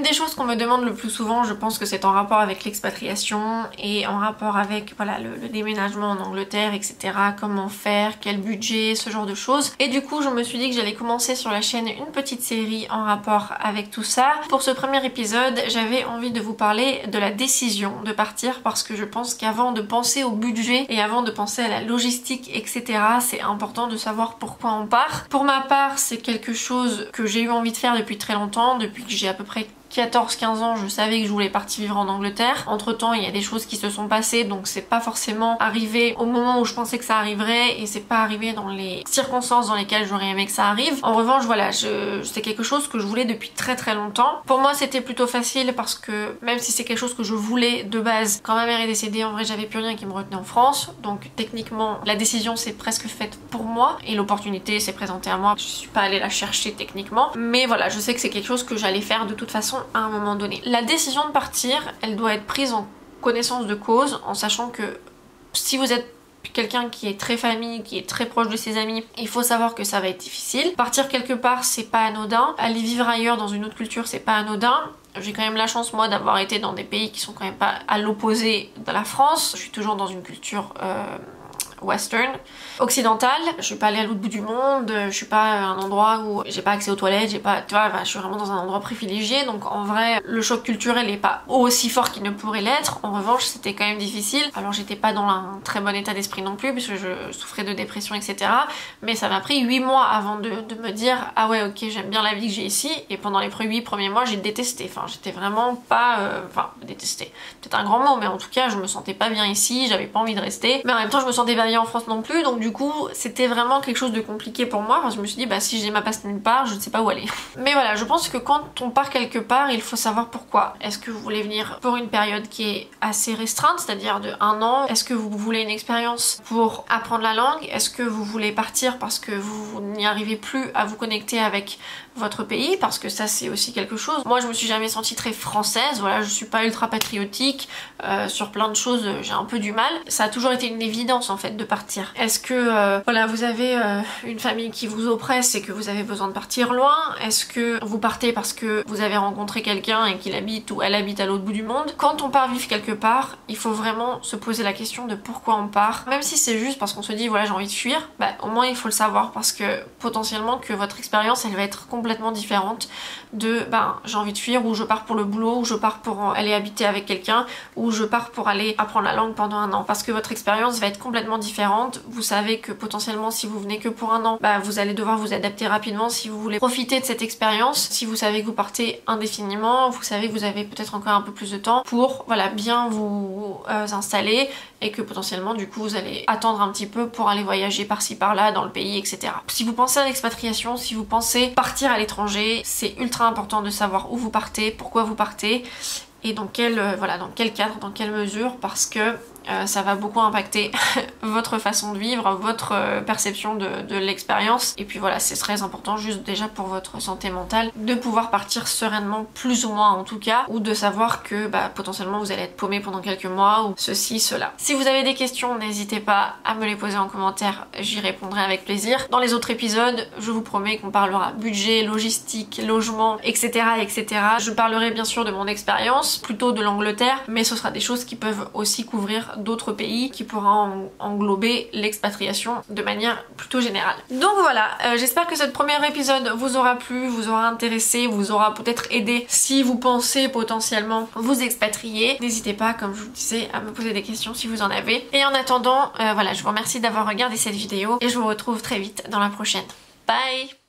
Une des choses qu'on me demande le plus souvent, je pense que c'est en rapport avec l'expatriation et en rapport avec voilà le déménagement en Angleterre, etc. Comment faire, quel budget, ce genre de choses. Et du coup je me suis dit que j'allais commencer sur la chaîne une petite série en rapport avec tout ça. Pour ce premier épisode, j'avais envie de vous parler de la décision de partir parce que je pense qu'avant de penser au budget et avant de penser à la logistique, etc., c'est important de savoir pourquoi on part. Pour ma part, c'est quelque chose que j'ai eu envie de faire depuis très longtemps, depuis que j'ai à peu près 14-15 ans, je savais que je voulais partir vivre en Angleterre. Entre temps, il y a des choses qui se sont passées, donc c'est pas forcément arrivé au moment où je pensais que ça arriverait et c'est pas arrivé dans les circonstances dans lesquelles j'aurais aimé que ça arrive. En revanche, voilà, c'est quelque chose que je voulais depuis très très longtemps. Pour moi, c'était plutôt facile parce que même si c'est quelque chose que je voulais de base, quand ma mère est décédée, en vrai, j'avais plus rien qui me retenait en France. Donc techniquement, la décision s'est presque faite pour moi et l'opportunité s'est présentée à moi. Je suis pas allée la chercher techniquement, mais voilà, je sais que c'est quelque chose que j'allais faire de toute façon à un moment donné. La décision de partir, elle doit être prise en connaissance de cause, en sachant que si vous êtes quelqu'un qui est très famille, qui est très proche de ses amis, il faut savoir que ça va être difficile. Partir quelque part, c'est pas anodin. Aller vivre ailleurs dans une autre culture, c'est pas anodin. J'ai quand même la chance moi d'avoir été dans des pays qui sont quand même pas à l'opposé de la France. Je suis toujours dans une culture western, occidentale. Je suis pas allée à l'autre bout du monde, je suis pas à un endroit où j'ai pas accès aux toilettes, j'ai pas, tu vois, je suis vraiment dans un endroit privilégié, donc en vrai le choc culturel est pas aussi fort qu'il ne pourrait l'être. En revanche c'était quand même difficile. Alors j'étais pas dans un très bon état d'esprit non plus puisque je souffrais de dépression, etc. Mais ça m'a pris 8 mois avant de me dire ah ouais ok j'aime bien la vie que j'ai ici, et pendant les 8 premiers mois j'ai détesté. Enfin j'étais vraiment pas, détesté, peut-être un grand mot, mais en tout cas je me sentais pas bien ici, j'avais pas envie de rester, mais en même temps je me sentais pas bien en France non plus, donc du coup c'était vraiment quelque chose de compliqué pour moi. Enfin, je me suis dit bah si j'ai ma place nulle part, je ne sais pas où aller. Mais voilà, je pense que quand on part quelque part, il faut savoir pourquoi. Est-ce que vous voulez venir pour une période qui est assez restreinte, c'est-à-dire de 1 an? Est-ce que vous voulez une expérience pour apprendre la langue? Est-ce que vous voulez partir parce que vous n'y arrivez plus à vous connecter avec votre pays? Parce que ça c'est aussi quelque chose. Moi je me suis jamais sentie très française, voilà, je suis pas ultra patriotique, sur plein de choses j'ai un peu du mal. Ça a toujours été une évidence en fait de partir. Est-ce que voilà, vous avez une famille qui vous oppresse et que vous avez besoin de partir loin? Est-ce que vous partez parce que vous avez rencontré quelqu'un et qu'il habite ou elle habite à l'autre bout du monde? Quand on part vivre quelque part, il faut vraiment se poser la question de pourquoi on part. Même si c'est juste parce qu'on se dit voilà j'ai envie de fuir, bah au moins il faut le savoir parce que potentiellement que votre expérience elle va être complètement différente de j'ai envie de fuir, ou je pars pour le boulot, ou je pars pour aller habiter avec quelqu'un, ou je pars pour aller apprendre la langue pendant 1 an, parce que votre expérience va être complètement différente. Vous savez que potentiellement si vous venez que pour 1 an, vous allez devoir vous adapter rapidement si vous voulez profiter de cette expérience. Si vous savez que vous partez indéfiniment, vous savez que vous avez peut-être encore un peu plus de temps pour voilà bien vous installer, et que potentiellement du coup vous allez attendre un petit peu pour aller voyager par-ci par-là dans le pays, etc. Si vous pensez à l'expatriation, si vous pensez partir à l'étranger, c'est ultra important de savoir où vous partez, pourquoi vous partez et dans quel cadre, dans quelle mesure, parce que ça va beaucoup impacter votre façon de vivre, votre perception de l'expérience. Et puis voilà, c'est très important juste déjà pour votre santé mentale de pouvoir partir sereinement, plus ou moins en tout cas, ou de savoir que potentiellement vous allez être paumé pendant quelques mois ou ceci, cela. Si vous avez des questions, n'hésitez pas à me les poser en commentaire, j'y répondrai avec plaisir. Dans les autres épisodes, je vous promets qu'on parlera budget, logistique, logement, etc., etc. Je parlerai bien sûr de mon expérience, plutôt de l'Angleterre, mais ce sera des choses qui peuvent aussi couvrir d'autres pays, qui pourra englober l'expatriation de manière plutôt générale. Donc voilà, j'espère que ce premier épisode vous aura plu, vous aura intéressé, vous aura peut-être aidé si vous pensez potentiellement vous expatrier. N'hésitez pas, comme je vous disais, à me poser des questions si vous en avez. Et en attendant, voilà, je vous remercie d'avoir regardé cette vidéo et je vous retrouve très vite dans la prochaine. Bye!